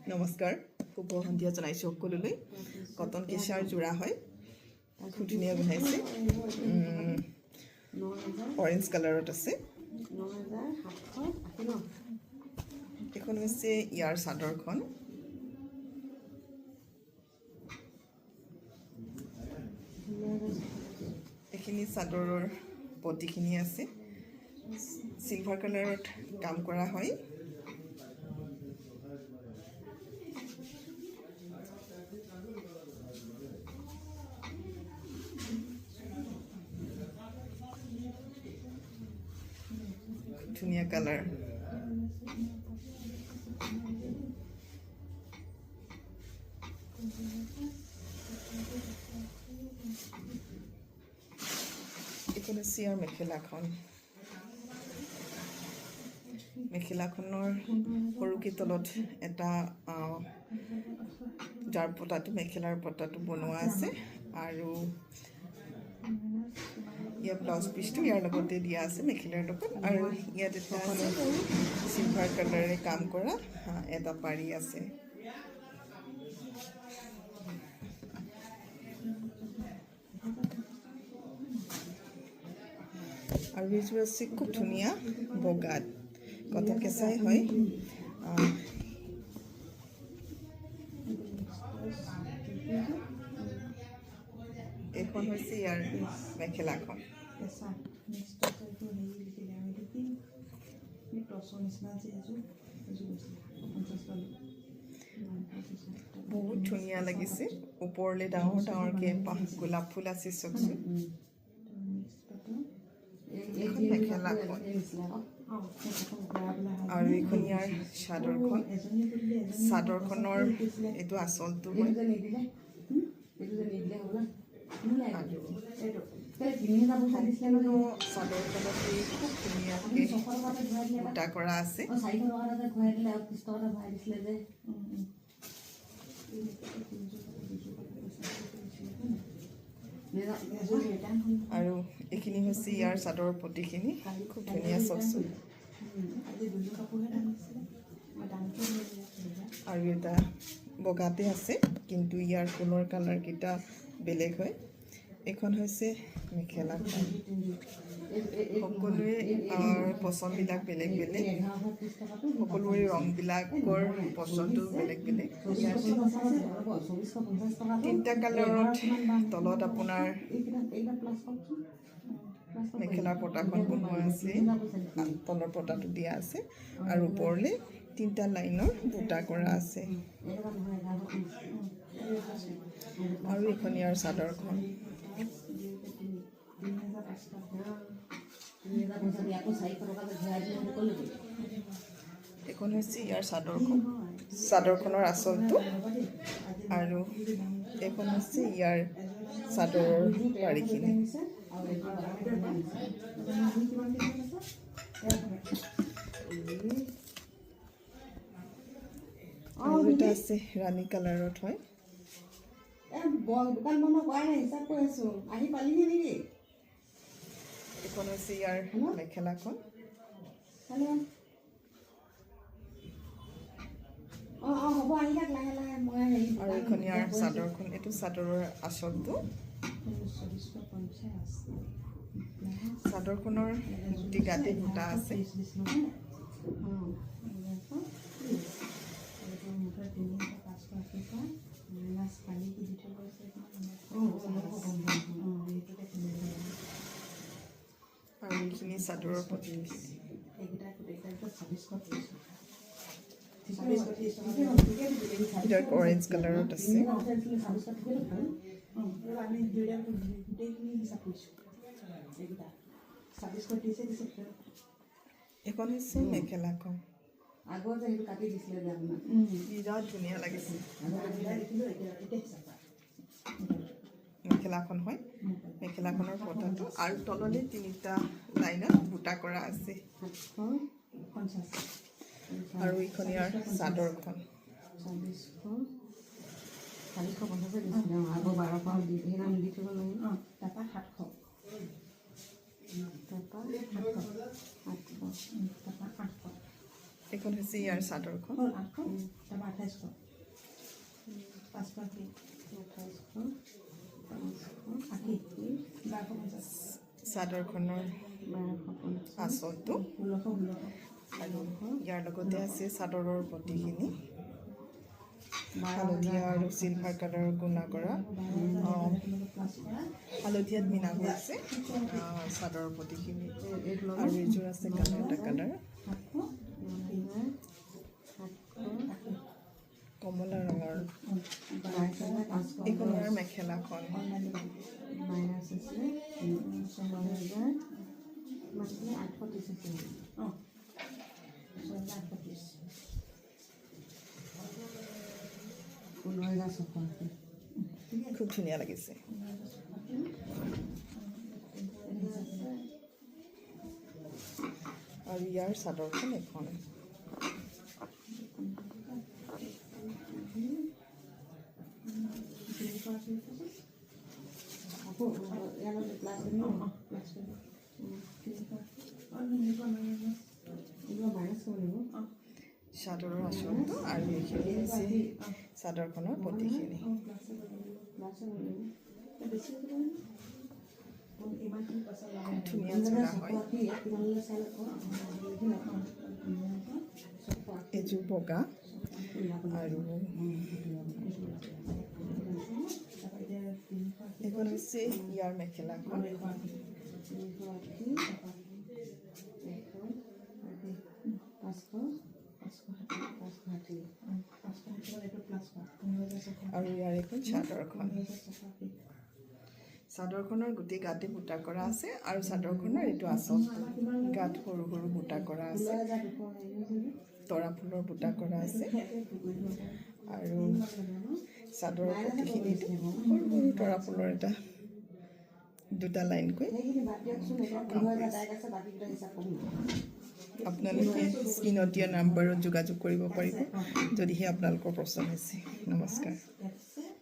নমস্কাৰ খুব সন্ধিয়া জনাইছোঁ সকলোলৈ কটন কেঁচাৰ যোৰা হয় খুব ধুনীয়া বনাইছে অৰেঞ্জ কালাৰত আছে এখন হৈছে ইয়াৰ চাদৰখন এইখিনি চাদৰৰ পটিখিনি আছে সিলভাৰ কালাৰত কাম কৰা হয় ধুনীয়া কালাৰ এইখন হৈছে ইয়াৰ মেখেলাখনৰ সৰুকৈ তলত এটা যাৰ পতাটো মেখেলাৰ পতাটো বনোৱা আছে আৰু ইয়াৰ ব্লাউজ পিচটো ইয়াৰ লগতে দিয়া আছে মেখেলাৰ লগত আৰু ইয়াত এটা সিলভাৰ কালাৰে কাম কৰা এটা পাৰি আছে আৰু এইযোৰ আছে খুব ধুনীয়া বগাত কটন কেঁচাই হয় এইখন হৈছে ইয়াৰ মেখেলাখন বহুত ধুনীয়া লাগিছে ওপৰলৈ ডাঙৰ ডাঙৰকৈ গোলাপ ফুল আছে চাওকচোন এইখন মেখেলাখন আৰু এইখন ইয়াৰ চাদৰখনৰ এইটো আচলটো হয় চাদৰখনত খুব ধুনীয়াকৈ বুটা কৰা আছে আৰু এইখিনি হৈছে ইয়াৰ চাদৰৰ পটিখিনি খুব ধুনীয়া চাওকচোন আৰু এটা বগাতে আছে কিন্তু ইয়াৰ ফুলৰ কালাৰকেইটা বেলেগ হয় এইখন হৈছে মেখেলাখন সকলোৱে পচন্দবিলাক বেলেগ বেলেগ সকলোৰে ৰংবিলাকৰ পচন্দটো বেলেগ বেলেগ তিনিটা কালাৰত তলত আপোনাৰ মেখেলাৰ পতাখন বনোৱা আছে তলৰ পতাটো দিয়া আছে আৰু ওপৰলৈ তিনিটা লাইনৰ বুটা কৰা আছে আৰু এইখন ইয়াৰ চাদৰখন এইখন হৈছে ইয়াৰ চাদৰখনৰ আচলটো আৰু এইখন হৈছে ইয়াৰ চাদৰৰ পাৰিখিনি আৰু এটা আছে ৰাণী কালাৰত হয় এইখন হৈছে ইয়াৰ মেখেলাখন আৰু এইখন ইয়াৰ চাদৰখন এইটো চাদৰৰ আচলটো চাদৰখনৰ গাতে বুটা আছে আৰু এইখিনি চাদৰৰ পটি অৰেঞ্জ কালাৰত আছে এইখন হৈছে মেখেলাখন বিৰাট ধুনীয়া লাগিছে মেখেলাখন হয় মেখেলাখনৰ পতাটো আৰু তললৈ তিনিটা লাইনত বুটা কৰা আছে আৰু এইখন ইয়াৰ চাদৰখন এইখন হৈছে ইয়াৰ চাদৰখন চাদৰখনৰ আঁচলটো আৰু ইয়াৰ লগতে আছে চাদৰৰ পতিখিনি হালধীয়া আৰু চিলভাৰ কালাৰৰ গুণা কৰা হালধীয়াত মিনা কৰিছে চাদৰৰ পতিখিনি আৰু এযোৰ আছে কালাৰ এটা কালাৰ কমলা ৰঙৰ এইখন আমাৰ মেখেলাখন খুব ধুনীয়া লাগিছে আৰু ইয়াৰ চাদৰখন এখন চাদৰৰ আঁচলটো আৰু এইখিনি হৈছে চাদৰখনৰ পতিখিনি ধুনীয়া যোৰা হয় এযোৰ বগা আৰু এইখন হৈছে ইয়াৰ মেখেলাখন আৰু ইয়াৰ এখন চাদৰখনৰ গোটেই গাতে বুটা কৰা আছে আৰু চাদৰখনৰ এইটো আঁচল গাত সৰু সৰু বুটা কৰা আছে তৰা ফুলৰ বুটা কৰা আছে আৰু চাদৰৰ পতিখিনিতো সৰু সৰু তৰা ফুলৰ এটা দুটা লাইনকৈ আপোনালোকে স্ক্ৰীনত দিয়া নাম্বাৰত যোগাযোগ কৰিব পাৰিব যদিহে আপোনালোকৰ পচন্দ হৈছে নমস্কাৰ